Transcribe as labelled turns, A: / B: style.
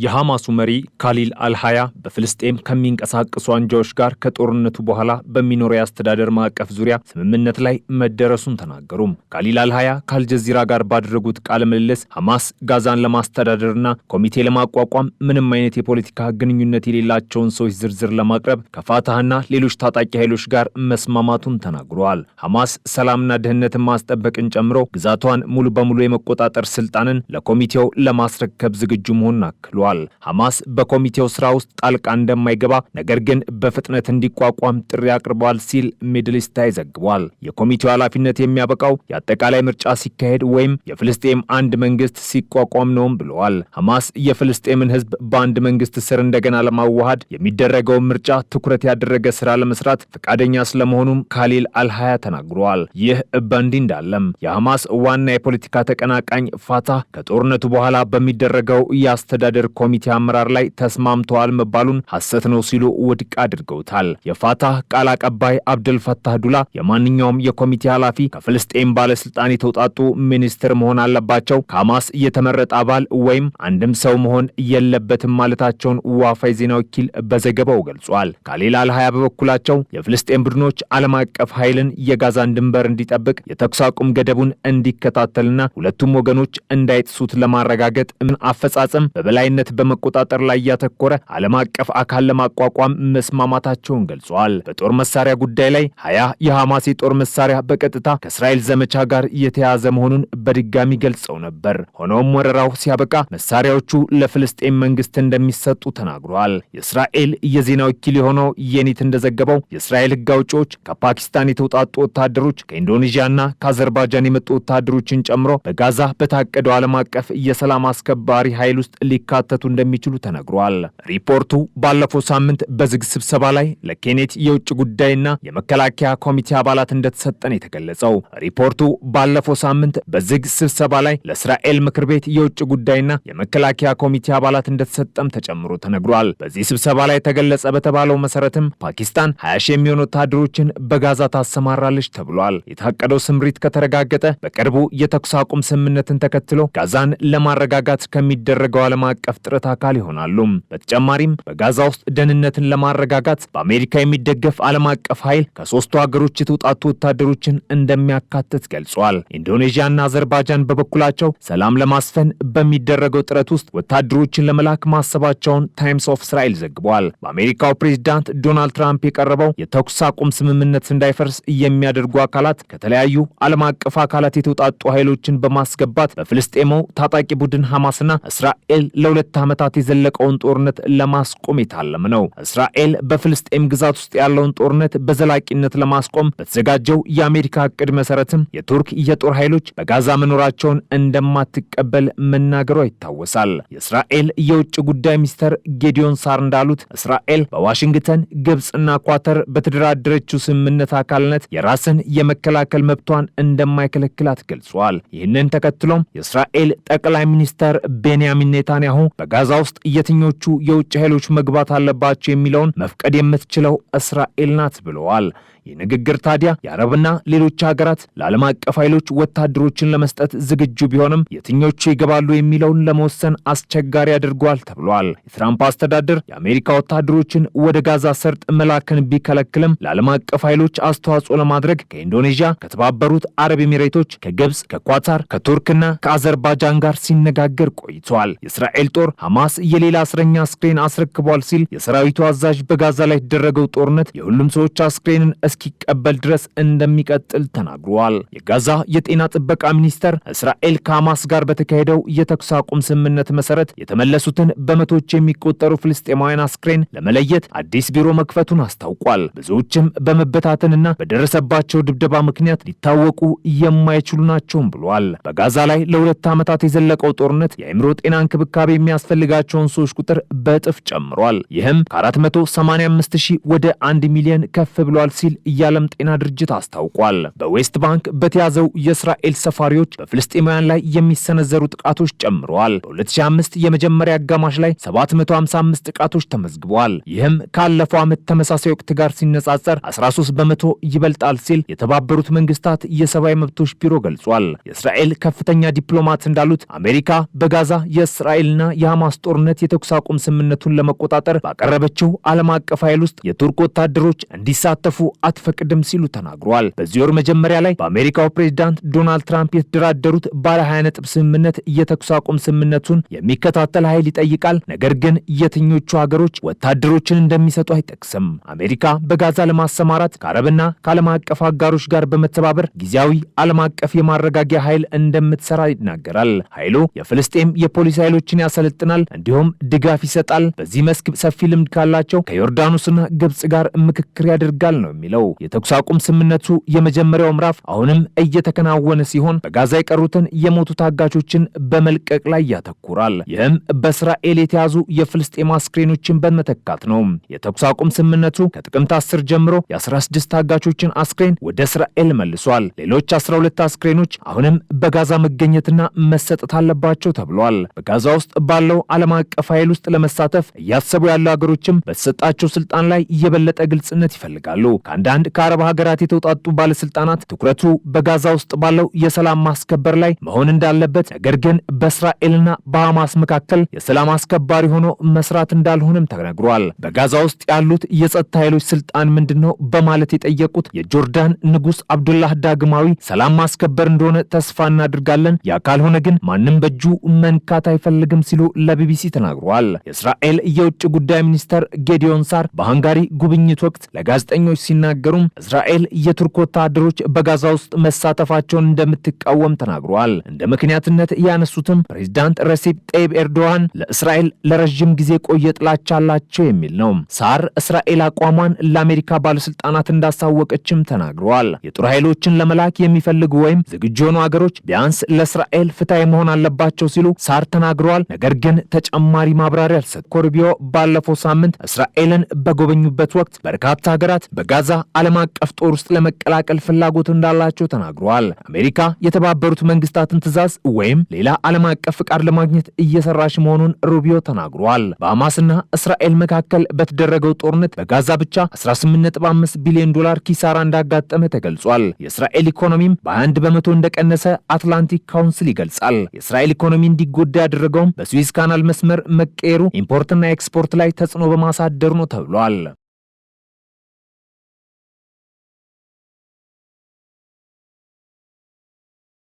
A: የሐማሱ መሪ ካሊል አልሃያ በፍልስጤም ከሚንቀሳቀሱ አንጃዎች ጋር ከጦርነቱ በኋላ በሚኖር የአስተዳደር ማዕቀፍ ዙሪያ ስምምነት ላይ መደረሱን ተናገሩ። ካሊል አልሃያ ከአልጀዚራ ጋር ባደረጉት ቃለ ምልልስ ሐማስ ጋዛን ለማስተዳደርና ኮሚቴ ለማቋቋም ምንም አይነት የፖለቲካ ግንኙነት የሌላቸውን ሰዎች ዝርዝር ለማቅረብ ከፋታህና ሌሎች ታጣቂ ኃይሎች ጋር መስማማቱን ተናግረዋል። ሐማስ ሰላምና ደህንነትን ማስጠበቅን ጨምሮ ግዛቷን ሙሉ በሙሉ የመቆጣጠር ስልጣንን ለኮሚቴው ለማስረከብ ዝግጁ መሆኑን አክሏል። ሐማስ በኮሚቴው ስራ ውስጥ ጣልቃ እንደማይገባ ነገር ግን በፍጥነት እንዲቋቋም ጥሪ አቅርበዋል ሲል ሚድል ኢስት አይ ዘግቧል። የኮሚቴው ኃላፊነት የሚያበቃው የአጠቃላይ ምርጫ ሲካሄድ ወይም የፍልስጤም አንድ መንግስት ሲቋቋም ነውም ብለዋል። ሐማስ የፍልስጤምን ህዝብ በአንድ መንግስት ስር እንደገና ለማዋሃድ የሚደረገውን ምርጫ ትኩረት ያደረገ ስራ ለመስራት ፈቃደኛ ስለመሆኑም ካሊል አልሃያ ተናግረዋል። ይህ በእንዲህ እንዳለም የሐማስ ዋና የፖለቲካ ተቀናቃኝ ፋታህ ከጦርነቱ በኋላ በሚደረገው የአስተዳደር ኮሚቴ አመራር ላይ ተስማምተዋል መባሉን ሐሰት ነው ሲሉ ውድቅ አድርገውታል። የፋታህ ቃል አቀባይ አብደልፈታህ ዱላ የማንኛውም የኮሚቴ ኃላፊ ከፍልስጤም ባለስልጣን የተውጣጡ ሚኒስትር መሆን አለባቸው፣ ከሐማስ የተመረጠ አባል ወይም አንድም ሰው መሆን የለበትም ማለታቸውን ዋፋይ ዜና ወኪል በዘገባው ገልጿል። ካሊል አልሃያ በበኩላቸው የፍልስጤም ቡድኖች ዓለም አቀፍ ኃይልን የጋዛን ድንበር እንዲጠብቅ የተኩስ አቁም ገደቡን እንዲከታተልና ሁለቱም ወገኖች እንዳይጥሱት ለማረጋገጥ አፈጻጸም በበላይነት በመቆጣጠር ላይ ያተኮረ ዓለም አቀፍ አካል ለማቋቋም መስማማታቸውን ገልጸዋል። በጦር መሳሪያ ጉዳይ ላይ የሐማስ የጦር መሳሪያ በቀጥታ ከእስራኤል ዘመቻ ጋር የተያያዘ መሆኑን በድጋሚ ገልጸው ነበር። ሆኖም ወረራው ሲያበቃ መሳሪያዎቹ ለፍልስጤም መንግስት እንደሚሰጡ ተናግረዋል። የእስራኤል የዜና ወኪል የሆነው የኒት እንደዘገበው የእስራኤል ሕግ አውጪዎች ከፓኪስታን የተውጣጡ ወታደሮች ከኢንዶኔዥያና ከአዘርባይጃን የመጡ ወታደሮችን ጨምሮ በጋዛ በታቀደው ዓለም አቀፍ የሰላም አስከባሪ ኃይል ውስጥ ሊካተቱ እንደሚችሉ ተነግሯል። ሪፖርቱ ባለፈው ሳምንት በዝግ ስብሰባ ላይ ለኬኔት የውጭ ጉዳይና የመከላከያ ኮሚቴ አባላት እንደተሰጠን የተገለጸው። ሪፖርቱ ባለፈው ሳምንት በዝግ ስብሰባ ላይ ለእስራኤል ምክር ቤት የውጭ ጉዳይና የመከላከያ ኮሚቴ አባላት እንደተሰጠም ተጨምሮ ተነግሯል። በዚህ ስብሰባ ላይ ተገለጸ በተባለው መሰረትም ፓኪስታን 20 ሺህ የሚሆኑ ወታደሮችን በጋዛ ታሰማራለች ተብሏል። የታቀደው ስምሪት ከተረጋገጠ በቅርቡ የተኩስ አቁም ስምምነትን ተከትሎ ጋዛን ለማረጋጋት ከሚደረገው ዓለም አቀፍ ጥረት አካል ይሆናሉ። በተጨማሪም በጋዛ ውስጥ ደህንነትን ለማረጋጋት በአሜሪካ የሚደገፍ ዓለም አቀፍ ኃይል ከሶስቱ ሀገሮች የተውጣጡ ወታደሮችን እንደሚያካትት ገልጿል። ኢንዶኔዥያና አዘርባይጃን በበኩላቸው ሰላም ለማስፈን በሚደረገው ጥረት ውስጥ ወታደሮችን ለመላክ ማሰባቸውን ታይምስ ኦፍ እስራኤል ዘግቧል። በአሜሪካው ፕሬዝዳንት ዶናልድ ትራምፕ የቀረበው የተኩስ አቁም ስምምነት እንዳይፈርስ የሚያደርጉ አካላት ከተለያዩ ዓለም አቀፍ አካላት የተውጣጡ ኃይሎችን በማስገባት በፍልስጤማው ታጣቂ ቡድን ሐማስና እስራኤል ለሁለት ዓመታት የዘለቀውን ጦርነት ለማስቆም የታለመ ነው። እስራኤል በፍልስጤም ግዛት ውስጥ ያለውን ጦርነት በዘላቂነት ለማስቆም በተዘጋጀው የአሜሪካ ዕቅድ መሰረትም የቱርክ የጦር ኃይሎች በጋዛ መኖራቸውን እንደማትቀበል መናገሯ ይታወሳል። የእስራኤል የውጭ ጉዳይ ሚኒስትር ጌዲዮን ሳር እንዳሉት እስራኤል በዋሽንግተን ግብጽና ኳተር በተደራደረችው ስምምነት አካልነት የራስን የመከላከል መብቷን እንደማይከለክላት ገልጿል። ይህንን ተከትሎም የእስራኤል ጠቅላይ ሚኒስትር ቤንያሚን ኔታንያሁ በጋዛ ውስጥ የትኞቹ የውጭ ኃይሎች መግባት አለባቸው የሚለውን መፍቀድ የምትችለው እስራኤል ናት ብለዋል። ይህ ንግግር ታዲያ የአረብና ሌሎች ሀገራት ለዓለም አቀፍ ኃይሎች ወታደሮችን ለመስጠት ዝግጁ ቢሆንም የትኞቹ ይገባሉ የሚለውን ለመወሰን አስቸጋሪ አድርጓል ተብሏል። የትራምፕ አስተዳደር የአሜሪካ ወታደሮችን ወደ ጋዛ ሰርጥ መላክን ቢከለክልም ለዓለም አቀፍ ኃይሎች አስተዋጽኦ ለማድረግ ከኢንዶኔዥያ፣ ከተባበሩት አረብ ኤሚሬቶች፣ ከግብጽ፣ ከኳታር፣ ከቱርክና ከአዘርባይጃን ጋር ሲነጋገር ቆይቷል። የእስራኤል ጦር ሐማስ የሌላ እስረኛ አስክሬን አስረክቧል ሲል የሰራዊቱ አዛዥ በጋዛ ላይ የተደረገው ጦርነት የሁሉም ሰዎች አስክሬንን እስኪቀበል ድረስ እንደሚቀጥል ተናግሯል። የጋዛ የጤና ጥበቃ ሚኒስቴር እስራኤል ከሐማስ ጋር በተካሄደው የተኩስ አቁም ስምምነት መሰረት የተመለሱትን በመቶዎች የሚቆጠሩ ፍልስጤማውያን አስክሬን ለመለየት አዲስ ቢሮ መክፈቱን አስታውቋል። ብዙዎችም በመበታተንና በደረሰባቸው ድብደባ ምክንያት ሊታወቁ የማይችሉ ናቸውም ብሏል። በጋዛ ላይ ለሁለት ዓመታት የዘለቀው ጦርነት የአእምሮ ጤና እንክብካቤ የሚያስፈልጋቸውን ሰዎች ቁጥር በእጥፍ ጨምሯል። ይህም ከ485 ሺህ ወደ 1 ሚሊዮን ከፍ ብሏል ሲል የዓለም ጤና ድርጅት አስታውቋል። በዌስት ባንክ በተያዘው የእስራኤል ሰፋሪዎች በፍልስጤማውያን ላይ የሚሰነዘሩ ጥቃቶች ጨምረዋል። በ2005 የመጀመሪያ አጋማሽ ላይ 755 ጥቃቶች ተመዝግበዋል። ይህም ካለፈው ዓመት ተመሳሳይ ወቅት ጋር ሲነጻጸር 13 በመቶ ይበልጣል ሲል የተባበሩት መንግስታት የሰብአዊ መብቶች ቢሮ ገልጿል። የእስራኤል ከፍተኛ ዲፕሎማት እንዳሉት አሜሪካ በጋዛ የእስራኤልና የሐማስ ጦርነት የተኩስ አቁም ስምምነቱን ለመቆጣጠር ባቀረበችው ዓለም አቀፍ ኃይል ውስጥ የቱርክ ወታደሮች እንዲሳተፉ አትፈቅድም ሲሉ ተናግረዋል። በዚህ ወር መጀመሪያ ላይ በአሜሪካው ፕሬዝዳንት ዶናልድ ትራምፕ የተደራደሩት ባለ 20 ነጥብ ስምምነት የተኩስ አቁም ስምምነቱን የሚከታተል ኃይል ይጠይቃል። ነገር ግን የትኞቹ ሀገሮች ወታደሮችን እንደሚሰጡ አይጠቅስም። አሜሪካ በጋዛ ለማሰማራት ከአረብና ከዓለም አቀፍ አጋሮች ጋር በመተባበር ጊዜያዊ ዓለም አቀፍ የማረጋጊያ ኃይል እንደምትሰራ ይናገራል። ኃይሉ የፍልስጤም የፖሊስ ኃይሎችን ያሰለጥናል፣ እንዲሁም ድጋፍ ይሰጣል። በዚህ መስክ ሰፊ ልምድ ካላቸው ከዮርዳኖስና ግብጽ ጋር ምክክር ያደርጋል ነው የሚለው። የተኩስ አቁም ስምምነቱ የመጀመሪያው ምዕራፍ አሁንም እየተከናወነ ሲሆን በጋዛ የቀሩትን የሞቱ ታጋቾችን በመልቀቅ ላይ ያተኩራል። ይህም በእስራኤል የተያዙ የፍልስጤም አስክሬኖችን በመተካት ነው። የተኩስ አቁም ስምምነቱ ከጥቅምት 10 ጀምሮ የ16 ታጋቾችን አስክሬን ወደ እስራኤል መልሷል። ሌሎች 12 አስክሬኖች አሁንም በጋዛ መገኘትና መሰጠት አለባቸው ተብሏል። በጋዛ ውስጥ ባለው ዓለም አቀፍ ኃይል ውስጥ ለመሳተፍ እያሰቡ ያሉ ሀገሮችም በተሰጣቸው ስልጣን ላይ የበለጠ ግልጽነት ይፈልጋሉ። ከአንዳንድ ከአረብ ሀገራት የተውጣጡ ባለስልጣናት ትኩረቱ በጋዛ ውስጥ ባለው የሰላም ማስከበር ላይ መሆን እንዳለበት፣ ነገር ግን በእስራኤልና በሐማስ መካከል የሰላም አስከባሪ ሆኖ መስራት እንዳልሆነም ተነግሯል። በጋዛ ውስጥ ያሉት የጸጥታ ኃይሎች ስልጣን ምንድነው በማለት የጠየቁት የጆርዳን ንጉስ አብዱላህ ዳግማዊ ሰላም ማስከበር እንደሆነ ተስፋ እናድርጋለን፣ ያ ካልሆነ ግን ማንም በእጁ መንካት አይፈልግም ሲሉ ለቢቢሲ ተናግረዋል። የእስራኤል የውጭ ጉዳይ ሚኒስተር ጌዲዮን ሳር በሃንጋሪ ጉብኝት ወቅት ለጋዜጠኞች ሲናገሩም እስራኤል የቱርክ ወታደሮች በጋዛ ውስጥ መሳተፋቸውን እንደምትቃወም ተናግረዋል። እንደ ምክንያትነት ያነሱትም ፕሬዝዳንት ረሲፕ ጣይብ ኤርዶዋን ለእስራኤል ለረጅም ጊዜ ቆየ ጥላቻ አላቸው የሚል ነው። ሳር እስራኤል አቋሟን ለአሜሪካ ባለስልጣናት እንዳሳወቀችም ተናግረዋል። የጦር ኃይሎችን ለመላክ የሚፈልጉ ወይም ዝግጁ የሆኑ ሀገሮች ቢያንስ ለእስራኤል ፍትሃዊ መሆን አለባቸው ሲሉ ሳር ተናግረዋል። ነገር ግን ተጨማሪ ማብራሪያ አልሰጡም። ኮርቢዮ ባለፈው ሳምንት እስራኤልን በጎበኙበት ወቅት በርካታ ሀገራት በጋዛ ዓለም አቀፍ ጦር ውስጥ ለመቀላቀል ፍላጎት እንዳላቸው ተናግረዋል። አሜሪካ የተባበሩት መንግስታትን ትዕዛዝ ወይም ሌላ ዓለም አቀፍ ፍቃድ ለማግኘት እየሰራች መሆኑን ሩቢዮ ተናግረዋል። በሐማስና እስራኤል መካከል በተደረገው ጦርነት በጋዛ ብቻ 18.5 ቢሊዮን ዶላር ኪሳራ እንዳጋጠመ ተገልጿል። የእስራኤል ኢኮኖሚም በ21 በመቶ እንደቀነሰ አትላንቲክ ካውንስል ይገልጻል። የእስራኤል ኢኮኖሚ እንዲጎዳ ያደረገውም በስዊዝ ካናል መስመር መቀየሩ ኢምፖርትና ኤክስፖርት ላይ ተጽዕኖ በማሳደር ነው ተብሏል።